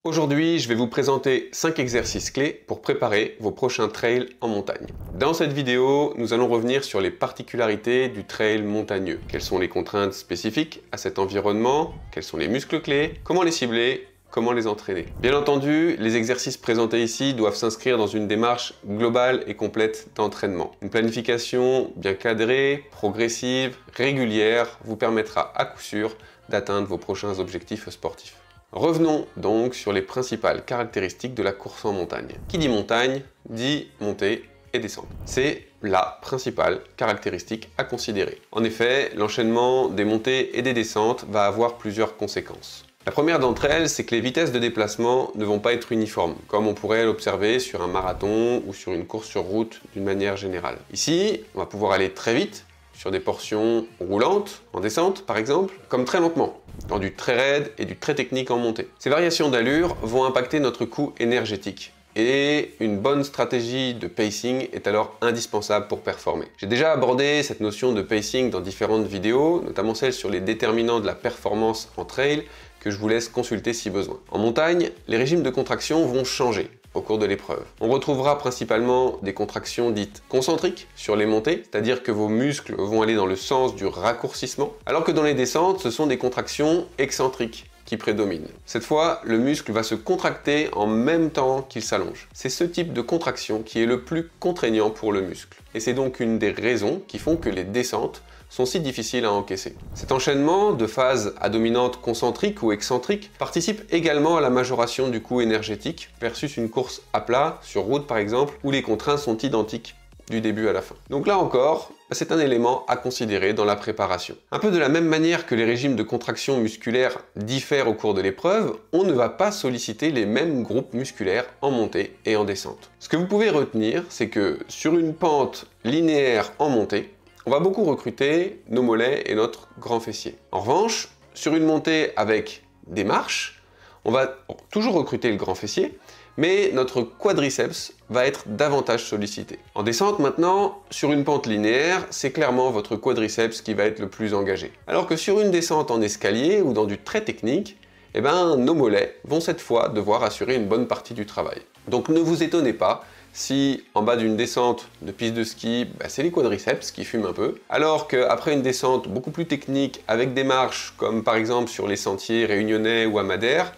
Aujourd'hui, je vais vous présenter 5 exercices clés pour préparer vos prochains trails en montagne. Dans cette vidéo, nous allons revenir sur les particularités du trail montagneux. Quelles sont les contraintes spécifiques à cet environnement? Quels sont les muscles clés? Comment les cibler? Comment les entraîner? Bien entendu, les exercices présentés ici doivent s'inscrire dans une démarche globale et complète d'entraînement. Une planification bien cadrée, progressive, régulière vous permettra à coup sûr d'atteindre vos prochains objectifs sportifs. Revenons donc sur les principales caractéristiques de la course en montagne. Qui dit montagne, dit montée et descente. C'est la principale caractéristique à considérer. En effet, l'enchaînement des montées et des descentes va avoir plusieurs conséquences. La première d'entre elles, c'est que les vitesses de déplacement ne vont pas être uniformes, comme on pourrait l'observer sur un marathon ou sur une course sur route d'une manière générale. Ici, on va pouvoir aller très vite, sur des portions roulantes, en descente par exemple, comme très lentement, dans du très raide et du très technique en montée. Ces variations d'allure vont impacter notre coût énergétique. Et une bonne stratégie de pacing est alors indispensable pour performer. J'ai déjà abordé cette notion de pacing dans différentes vidéos, notamment celle sur les déterminants de la performance en trail, que je vous laisse consulter si besoin. En montagne, les régimes de contraction vont changer au cours de l'épreuve. On retrouvera principalement des contractions dites concentriques sur les montées, c'est-à-dire que vos muscles vont aller dans le sens du raccourcissement, alors que dans les descentes, ce sont des contractions excentriques qui prédominent. Cette fois, le muscle va se contracter en même temps qu'il s'allonge. C'est ce type de contraction qui est le plus contraignant pour le muscle. Et c'est donc une des raisons qui font que les descentes sont si difficiles à encaisser. Cet enchaînement de phases à dominante concentrique ou excentrique participe également à la majoration du coût énergétique versus une course à plat, sur route par exemple, où les contraintes sont identiques du début à la fin. Donc là encore, c'est un élément à considérer dans la préparation. Un peu de la même manière que les régimes de contraction musculaire diffèrent au cours de l'épreuve, on ne va pas solliciter les mêmes groupes musculaires en montée et en descente. Ce que vous pouvez retenir, c'est que sur une pente linéaire en montée, on va beaucoup recruter nos mollets et notre grand fessier. En revanche, sur une montée avec des marches, on va toujours recruter le grand fessier, mais notre quadriceps va être davantage sollicité. En descente maintenant, sur une pente linéaire, c'est clairement votre quadriceps qui va être le plus engagé. Alors que sur une descente en escalier ou dans du très technique, nos mollets vont cette fois devoir assurer une bonne partie du travail. Donc ne vous étonnez pas si en bas d'une descente de piste de ski, c'est les quadriceps qui fument un peu, alors qu'après une descente beaucoup plus technique avec des marches, comme par exemple sur les sentiers réunionnais ou à Madère,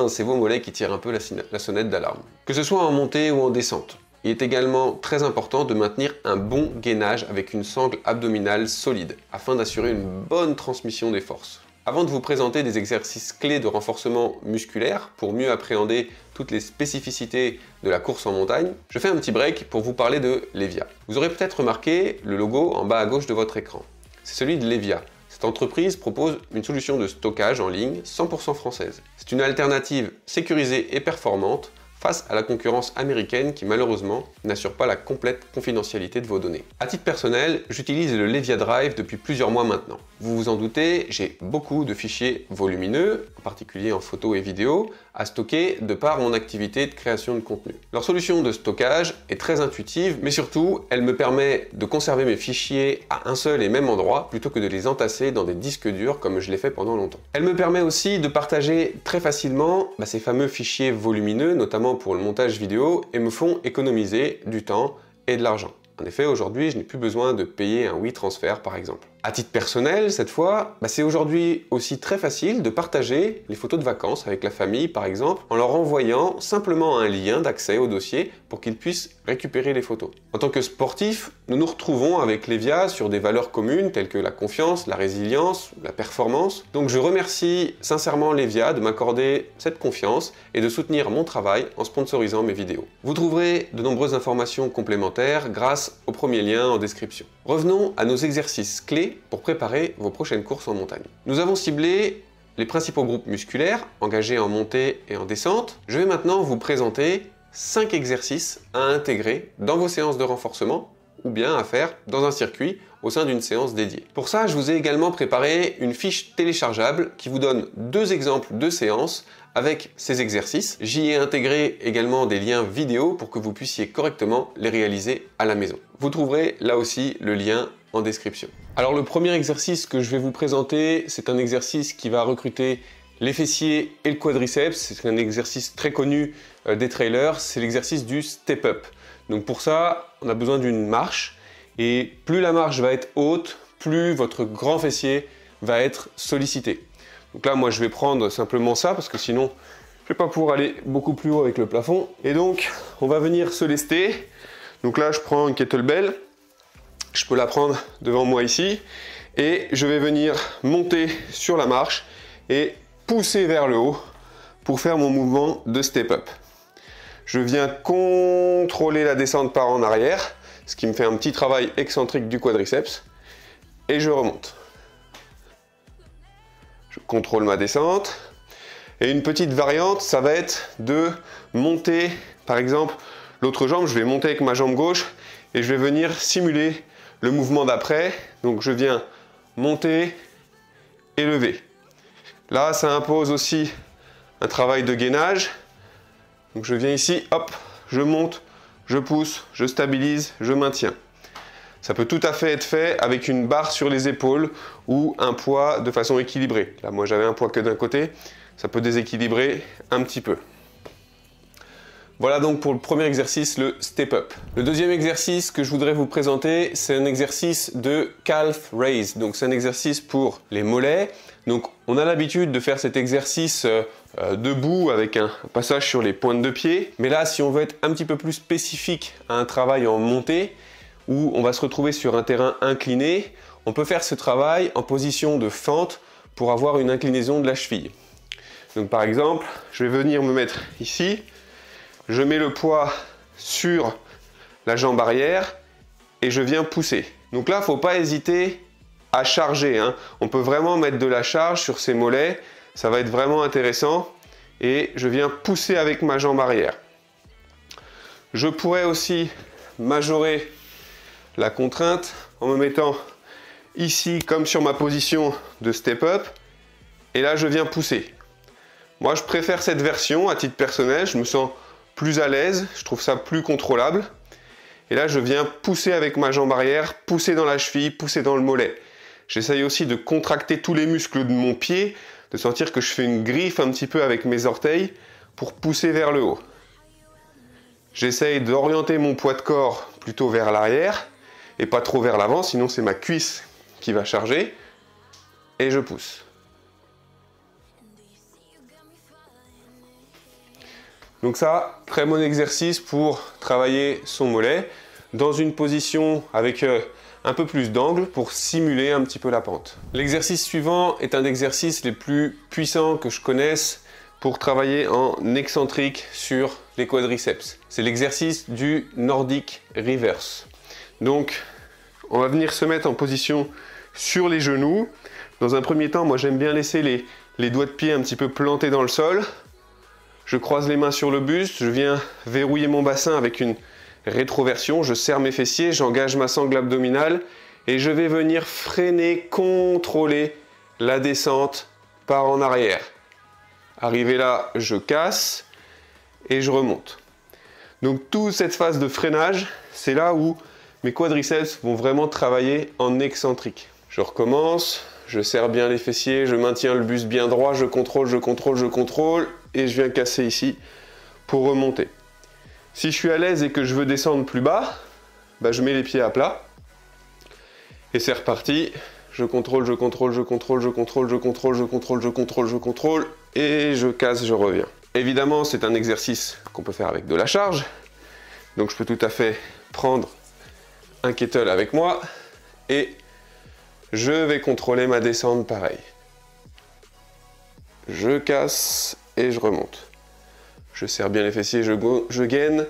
c'est vos mollets qui tirent un peu la sonnette d'alarme. Que ce soit en montée ou en descente, il est également très important de maintenir un bon gainage avec une sangle abdominale solide, afin d'assurer une bonne transmission des forces. Avant de vous présenter des exercices clés de renforcement musculaire pour mieux appréhender toutes les spécificités de la course en montagne, je fais un petit break pour vous parler de Levia. Vous aurez peut-être remarqué le logo en bas à gauche de votre écran. C'est celui de Levia. Cette entreprise propose une solution de stockage en ligne 100% française. C'est une alternative sécurisée et performante face à la concurrence américaine qui malheureusement n'assure pas la complète confidentialité de vos données. À titre personnel, j'utilise le Levia Drive depuis plusieurs mois maintenant. Vous vous en doutez, j'ai beaucoup de fichiers volumineux, en particulier en photo et vidéo, à stocker de par mon activité de création de contenu. Leur solution de stockage est très intuitive, mais surtout, elle me permet de conserver mes fichiers à un seul et même endroit plutôt que de les entasser dans des disques durs comme je l'ai fait pendant longtemps. Elle me permet aussi de partager très facilement ces fameux fichiers volumineux, notamment pour le montage vidéo, et me font économiser du temps et de l'argent. En effet, aujourd'hui, je n'ai plus besoin de payer un WeTransfer par exemple. À titre personnel, cette fois, c'est aujourd'hui aussi très facile de partager les photos de vacances avec la famille par exemple, en leur envoyant simplement un lien d'accès au dossier pour qu'ils puissent récupérer les photos. En tant que sportif, nous nous retrouvons avec Levia sur des valeurs communes telles que la confiance, la résilience, la performance. Donc je remercie sincèrement Levia de m'accorder cette confiance et de soutenir mon travail en sponsorisant mes vidéos. Vous trouverez de nombreuses informations complémentaires grâce au premier lien en description. Revenons à nos exercices clés pour préparer vos prochaines courses en montagne. Nous avons ciblé les principaux groupes musculaires engagés en montée et en descente. Je vais maintenant vous présenter 5 exercices à intégrer dans vos séances de renforcement ou bien à faire dans un circuit au sein d'une séance dédiée. Pour ça, je vous ai également préparé une fiche téléchargeable qui vous donne 2 exemples de séances avec ces exercices. J'y ai intégré également des liens vidéo pour que vous puissiez correctement les réaliser à la maison. Vous trouverez là aussi le lien en description. Alors le premier exercice que je vais vous présenter, c'est un exercice qui va recruter les fessiers et le quadriceps. C'est un exercice très connu des trailers, c'est l'exercice du step-up. Donc pour ça, on a besoin d'une marche, et plus la marche va être haute, plus votre grand fessier va être sollicité. Donc là, moi je vais prendre simplement ça, parce que sinon, je ne vais pas pouvoir aller beaucoup plus haut avec le plafond. Et donc, on va venir se lester. Donc là, je prends une kettlebell, je peux la prendre devant moi ici, et je vais venir monter sur la marche et pousser vers le haut pour faire mon mouvement de step-up. Je viens contrôler la descente par en arrière, ce qui me fait un petit travail excentrique du quadriceps, et je remonte. Je contrôle ma descente, et une petite variante, ça va être de monter, par exemple, l'autre jambe, je vais monter avec ma jambe gauche, et je vais venir simuler le mouvement d'après. Donc je viens monter et lever. Là, ça impose aussi un travail de gainage. Donc je viens ici, hop, je monte, je pousse, je stabilise, je maintiens. Ça peut tout à fait être fait avec une barre sur les épaules ou un poids de façon équilibrée. Là, moi, j'avais un poids que d'un côté, ça peut déséquilibrer un petit peu. Voilà donc pour le premier exercice, le step-up. Le deuxième exercice que je voudrais vous présenter, c'est un exercice de calf raise. Donc c'est un exercice pour les mollets. Donc on a l'habitude de faire cet exercice debout avec un passage sur les pointes de pied. Mais là, si on veut être un petit peu plus spécifique à un travail en montée, où on va se retrouver sur un terrain incliné, on peut faire ce travail en position de fente pour avoir une inclinaison de la cheville. Donc par exemple, je vais venir me mettre ici. Je mets le poids sur la jambe arrière et je viens pousser. Donc là, il ne faut pas hésiter à charger, hein. On peut vraiment mettre de la charge sur ses mollets. Ça va être vraiment intéressant. Et je viens pousser avec ma jambe arrière. Je pourrais aussi majorer la contrainte en me mettant ici comme sur ma position de step-up. Et là, je viens pousser. Moi, je préfère cette version à titre personnel. Je me sens plus à l'aise, je trouve ça plus contrôlable. Et là, je viens pousser avec ma jambe arrière, pousser dans la cheville, pousser dans le mollet. J'essaye aussi de contracter tous les muscles de mon pied, de sentir que je fais une griffe un petit peu avec mes orteils pour pousser vers le haut. J'essaye d'orienter mon poids de corps plutôt vers l'arrière et pas trop vers l'avant, sinon c'est ma cuisse qui va charger. Et je pousse. Donc ça, très bon exercice pour travailler son mollet dans une position avec un peu plus d'angle pour simuler un petit peu la pente. L'exercice suivant est un des exercices les plus puissants que je connaisse pour travailler en excentrique sur les quadriceps. C'est l'exercice du Nordic Reverse. Donc, on va venir se mettre en position sur les genoux. Dans un premier temps, moi j'aime bien laisser les doigts de pied un petit peu plantés dans le sol. Je croise les mains sur le buste, je viens verrouiller mon bassin avec une rétroversion, je serre mes fessiers, j'engage ma sangle abdominale et je vais venir freiner, contrôler la descente par en arrière. Arrivé là, je casse et je remonte. Donc toute cette phase de freinage, c'est là où mes quadriceps vont vraiment travailler en excentrique. Je recommence, je serre bien les fessiers, je maintiens le buste bien droit, je contrôle, je contrôle, je contrôle et je viens casser ici pour remonter. Si je suis à l'aise et que je veux descendre plus bas, bah je mets les pieds à plat et c'est reparti. Je contrôle, je contrôle, je contrôle, je contrôle, je contrôle, je contrôle, je contrôle, je contrôle et je casse, je reviens. Évidemment, c'est un exercice qu'on peut faire avec de la charge. Donc je peux tout à fait prendre un kettle avec moi et je vais contrôler ma descente pareil. Je casse et je remonte. Je serre bien les fessiers, je gaine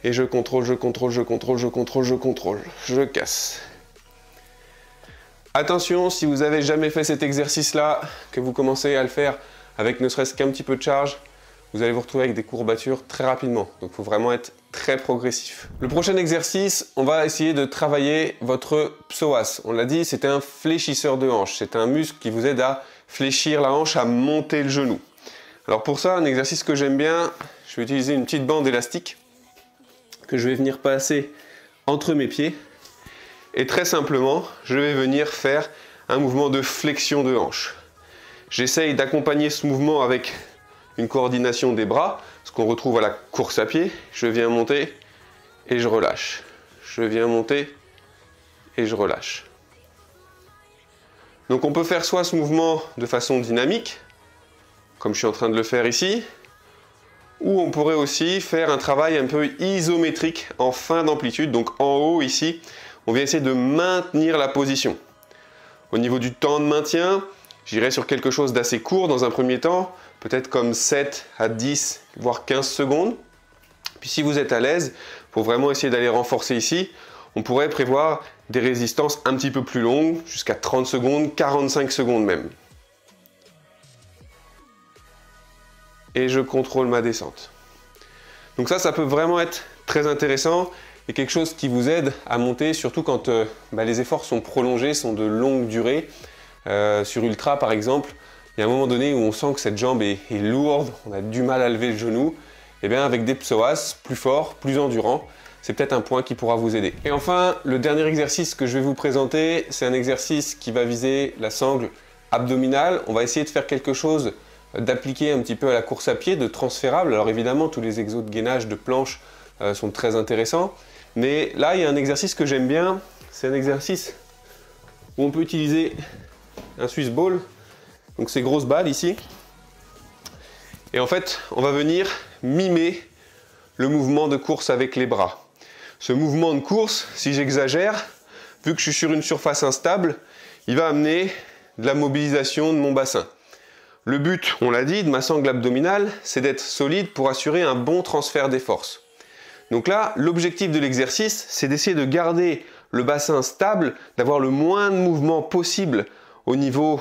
et je contrôle, je contrôle, je contrôle, je contrôle, je contrôle. Je casse. Attention, si vous n'avez jamais fait cet exercice-là, que vous commencez à le faire avec ne serait-ce qu'un petit peu de charge, vous allez vous retrouver avec des courbatures très rapidement. Donc il faut vraiment être très progressif. Le prochain exercice, on va essayer de travailler votre psoas. On l'a dit, c'est un fléchisseur de hanche. C'est un muscle qui vous aide à fléchir la hanche, à monter le genou. Alors pour ça, un exercice que j'aime bien, je vais utiliser une petite bande élastique que je vais venir passer entre mes pieds. Et très simplement, je vais venir faire un mouvement de flexion de hanche. J'essaye d'accompagner ce mouvement avec une coordination des bras, ce qu'on retrouve à la course à pied. Je viens monter et je relâche. Je viens monter et je relâche. Donc on peut faire soit ce mouvement de façon dynamique, comme je suis en train de le faire ici, ou on pourrait aussi faire un travail un peu isométrique en fin d'amplitude, donc en haut ici, on vient essayer de maintenir la position. Au niveau du temps de maintien, j'irai sur quelque chose d'assez court dans un premier temps, peut-être comme 7 à 10, voire 15 secondes. Puis si vous êtes à l'aise, pour vraiment essayer d'aller renforcer ici, on pourrait prévoir des résistances un petit peu plus longues, jusqu'à 30 secondes, 45 secondes même. Et je contrôle ma descente. Donc ça peut vraiment être très intéressant et quelque chose qui vous aide à monter, surtout quand les efforts sont prolongés, sont de longue durée. Sur Ultra par exemple, il y a un moment donné où on sent que cette jambe est lourde, on a du mal à lever le genou. Et bien avec des psoas plus forts, plus endurants, c'est peut-être un point qui pourra vous aider. Et enfin, le dernier exercice que je vais vous présenter, c'est un exercice qui va viser la sangle abdominale. On va essayer de faire quelque chose d'appliquer un petit peu à la course à pied, de transférable. Alors évidemment, tous les exos de gainage, de planche sont très intéressants. Mais là, il y a un exercice que j'aime bien. C'est un exercice où on peut utiliser un Swiss ball, donc ces grosses balles ici. Et en fait, on va venir mimer le mouvement de course avec les bras. Ce mouvement de course, si j'exagère, vu que je suis sur une surface instable, il va amener de la mobilisation de mon bassin. Le but, on l'a dit, de ma sangle abdominale, c'est d'être solide pour assurer un bon transfert des forces. Donc là, l'objectif de l'exercice, c'est d'essayer de garder le bassin stable, d'avoir le moins de mouvement possible au niveau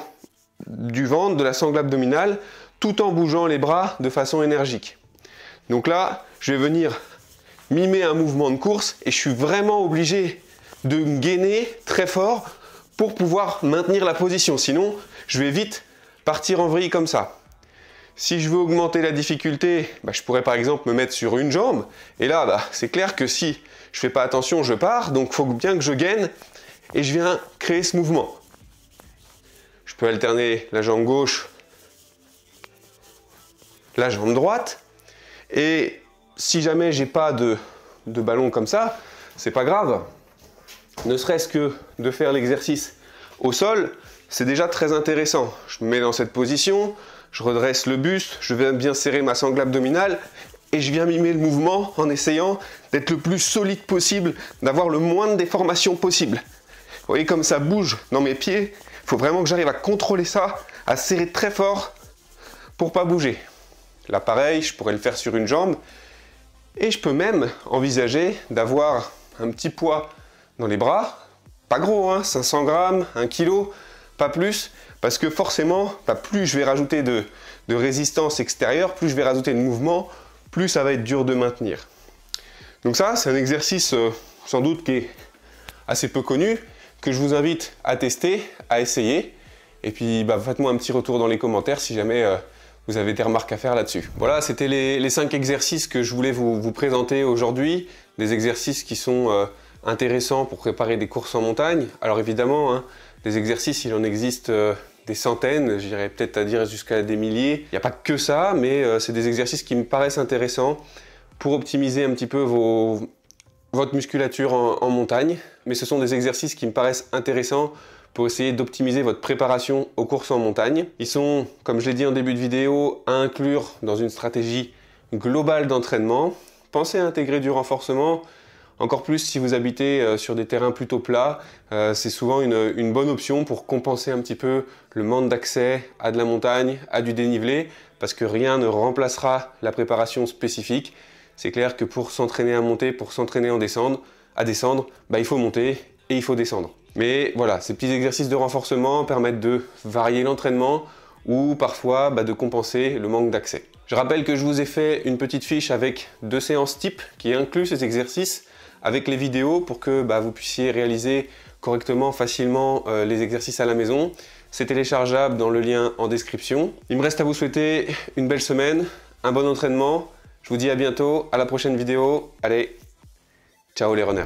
du ventre, de la sangle abdominale, tout en bougeant les bras de façon énergique. Donc là, je vais venir mimer un mouvement de course et je suis vraiment obligé de me gainer très fort pour pouvoir maintenir la position. Sinon, je vais vite partir en vrille comme ça. Si je veux augmenter la difficulté, je pourrais par exemple me mettre sur une jambe. Et là, c'est clair que si je ne fais pas attention, je pars. Donc il faut bien que je gaine et je viens créer ce mouvement. Je peux alterner la jambe gauche, la jambe droite. Et si jamais j'ai pas de ballon comme ça, c'est pas grave. Ne serait-ce que de faire l'exercice au sol, c'est déjà très intéressant. Je me mets dans cette position, je redresse le buste, je viens bien serrer ma sangle abdominale et je viens mimer le mouvement en essayant d'être le plus solide possible, d'avoir le moins de déformation possible. Vous voyez comme ça bouge dans mes pieds, il faut vraiment que j'arrive à contrôler ça, à serrer très fort pour pas bouger. Là pareil, je pourrais le faire sur une jambe et je peux même envisager d'avoir un petit poids dans les bras, pas gros, 500 grammes, 1 kg, pas plus, parce que forcément, plus je vais rajouter de résistance extérieure, plus je vais rajouter de mouvement, plus ça va être dur de maintenir. Donc ça, c'est un exercice sans doute qui est assez peu connu, que je vous invite à tester, à essayer, et puis faites-moi un petit retour dans les commentaires si jamais vous avez des remarques à faire là-dessus. Voilà, c'était les 5 exercices que je voulais vous présenter aujourd'hui, des exercices qui sont intéressants pour préparer des courses en montagne. Alors évidemment, des exercices, il en existe des centaines, j'irais peut-être à dire jusqu'à des milliers. Il n'y a pas que ça, mais c'est des exercices qui me paraissent intéressants pour optimiser un petit peu votre musculature en montagne. Mais ce sont des exercices qui me paraissent intéressants pour essayer d'optimiser votre préparation aux courses en montagne. Ils sont, comme je l'ai dit en début de vidéo, à inclure dans une stratégie globale d'entraînement. Pensez à intégrer du renforcement. Encore plus si vous habitez sur des terrains plutôt plats, c'est souvent une bonne option pour compenser un petit peu le manque d'accès à de la montagne, à du dénivelé, parce que rien ne remplacera la préparation spécifique. C'est clair que pour s'entraîner à monter, pour s'entraîner à descendre, il faut monter et il faut descendre. Mais voilà, ces petits exercices de renforcement permettent de varier l'entraînement ou parfois de compenser le manque d'accès. Je rappelle que je vous ai fait une petite fiche avec 2 séances types qui incluent ces exercices avec les vidéos pour que vous puissiez réaliser correctement, facilement les exercices à la maison. C'est téléchargeable dans le lien en description. Il me reste à vous souhaiter une belle semaine, un bon entraînement. Je vous dis à bientôt, à la prochaine vidéo. Allez, ciao les runners.